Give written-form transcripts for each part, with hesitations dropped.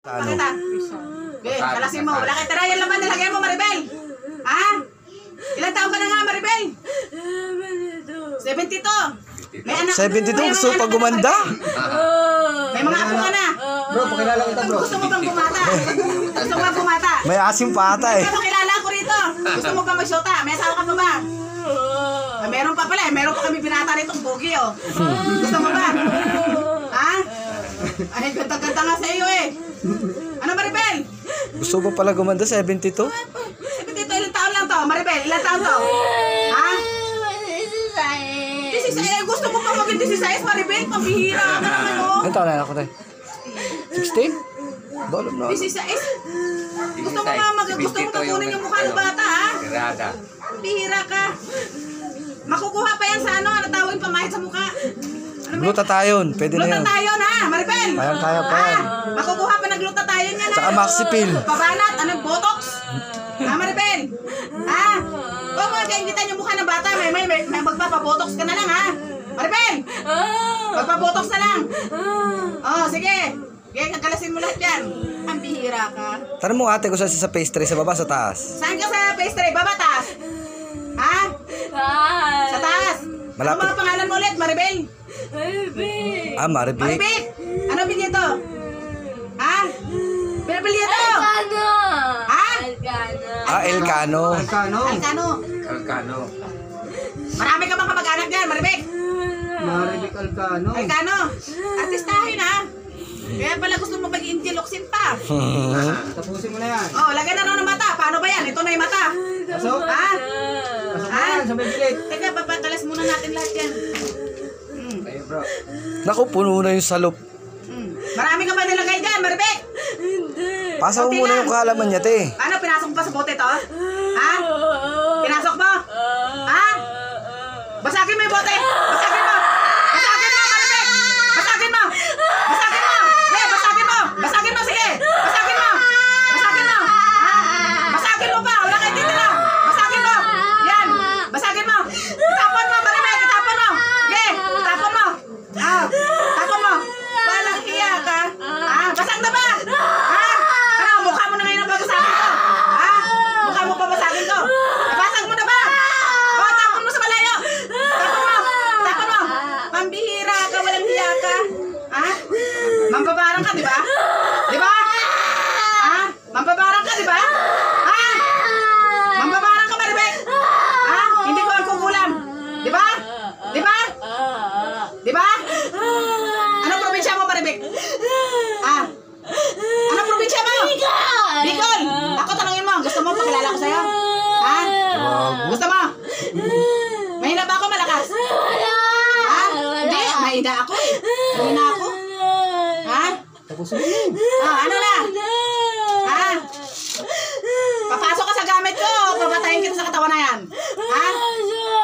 Ano? Kalasin mo. Wala kayo tara. Yan laman nilagay mo, Maribel. Ha? Ilan taon ka na nga, Maribel? 72. May anak 72, gusto pa gumanda. May mga apo ka na. Bro, pakilala kita bro. Gusto mo bang bumata? Gusto mo bang bumata? May asim pa ata eh. Pero kilala ko rito. Gusto mo bang magsyota? May asawa ka pa ba? Meron pa pala eh. Meron pa kami binata rito. Pogi oh. Gusto mo ba? Ha? Ay, ganda-ganda nga sa iyo eh. Ano, Maribel? Gusto pa pala gumanda, 72? 72, ilang taon lang to? Maribel, ilang taon to? Ha? 16. Gusto mo pa maging 16, Maribel? Pambihira ka naman oh. Ilan taon na ako tayo? 16? Balam na. 16? Gusto mo nga gusto mo kukunin yung mukha ng bata ha? Tirada. Pambihira ka. Makukuha pa yan sa ano? Ano tawag pamahit sa mukha? Glutathione, pwede na yan. Glutathione ha, Maribel? Kaya pa yan. Makukuha pa ng glutathione yan ha? Tsaka Maxipil. Pabanat, anong botox? Ha, Maribel? Ha? Kung mga kaingitan yung mukha ng bata, may magpapabotox ka na lang ha? Maribel? Magpabotox na lang. Oh, sige. Sige, kagalasin mo lahat yan. Ang bihira ka. Tanong mo ate kung saan sa pastry, sa baba, sa taas. Saan ka sa pastry? Baba, taas? Ha? Sa taas? Malapit. Ano mga pangalan mo ulit, Maribel? Ah, Maribik. Maribel! Ano bilya to? Ha? Bilya to? Ha? Ah, Elcano. Alcano. Alcano. Alcano. Marami ka bang kamag-anak dyan, Maribel? Maribik Alcano. Alcano. Artistahin ha? Kaya pala gusto mo mag-intiloxin pa. Tapusin mo na yan. Oh, lagyan na raw ng mata. Paano ba yan? Ito na yung mata. Pasok. Ha? Pasok na yan sa may bilik. Teka, papakalas muna natin lahat yan. Ayun bro. Naku, puno na yung salop. Marami ka ba nilagay dyan, Maribel? Pasok mo muna yung kalaman niya, te. Ano, pinasok mo pa sa bote to? Ha? Pinasok mo? Ha? Basagin mo yung bote! Basagin mo! Basagin mo, Maribel! Basagin mo! Basagin mo! Yeah, basagin mo! Basagin mo, sige! Basagin mo! Basagin mo! Ha? Basagin mo pa! Wala kayo titira! Basagin mo! Yan! Basagin mo! Itapon mo, Maribel! Itapon mo! Yeah! Itapon mo! Ah! Itapon mo! Walang hiya ka! Ha? Basag na ba? Ha? Ano? Mukha mo na ngayon ang babasagin ko! Ha? Mukha mo babasagin ko! Nabasag mo na ba? O, tapon mo sa malayo! Tapon mo! Tapon mo! Pambihira ka! Walang hiya ka! Ha? Mambabarang ka, di ba? Di ba? Ha? Mambabarang ka, di ba? Ha? Mambabarang ka, Maribel? Ha? Hindi ko ang kukulam! Di ba? Di ba? Di ba? Anong probinsya mo, Maribel? Ha? Anong probinsya mo? Bicol! Ako tanongin mo, gusto mo pakilala ko sa'yo? Ha? Gusto mo? Mahina ba ako malakas? Ha? Hindi, mahina ako eh. Mahina ako. Ha? Tapusin mo yan. Ano na? Ha? Papasok ka sa gamit ko o papatayin kita sa katawan na yan? Ha?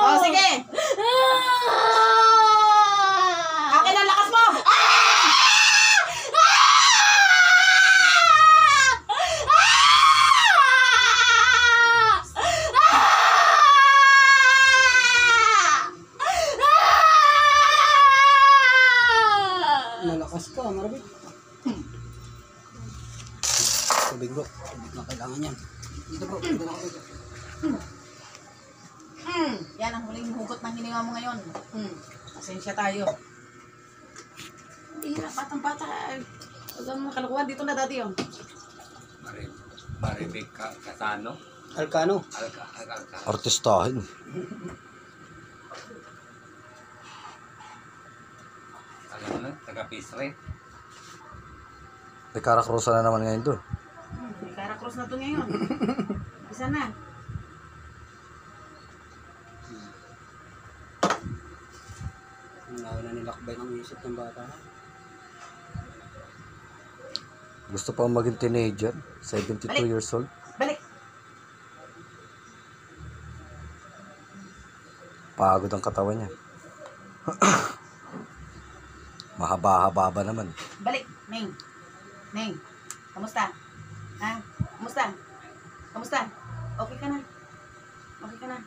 O sige. Akin ang lakas mo! Malakas ka, Maribik. Tubig bro. Tubig na kailangan yan. Dito bro. Dito na ako. Yan ang huling hugot ng hininga mo ngayon. Pasensya tayo. Hindi na, batang-bata. Huwag kang makalukuhan. Dito na dati yun. Maribik Kasano. Alcano. Alka. Artistahin. Alam mo na, taga-Pisre. May Caracrosa na naman ngayon doon. May Caracross na to ngayon. Isa na. Ang laki na nilakbay ng isip ng bata. Gusto pa maging teenager. 72 years old. Balik. Pagod ang katawan niya. Mahaba-haba ba naman. Balik. Ning. Ning. Kamusta? Ha? Kamusta? Kamusta? Okay ka na? Okay ka na?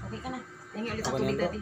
Okay ka na? Tingin ulit ang tubig dati.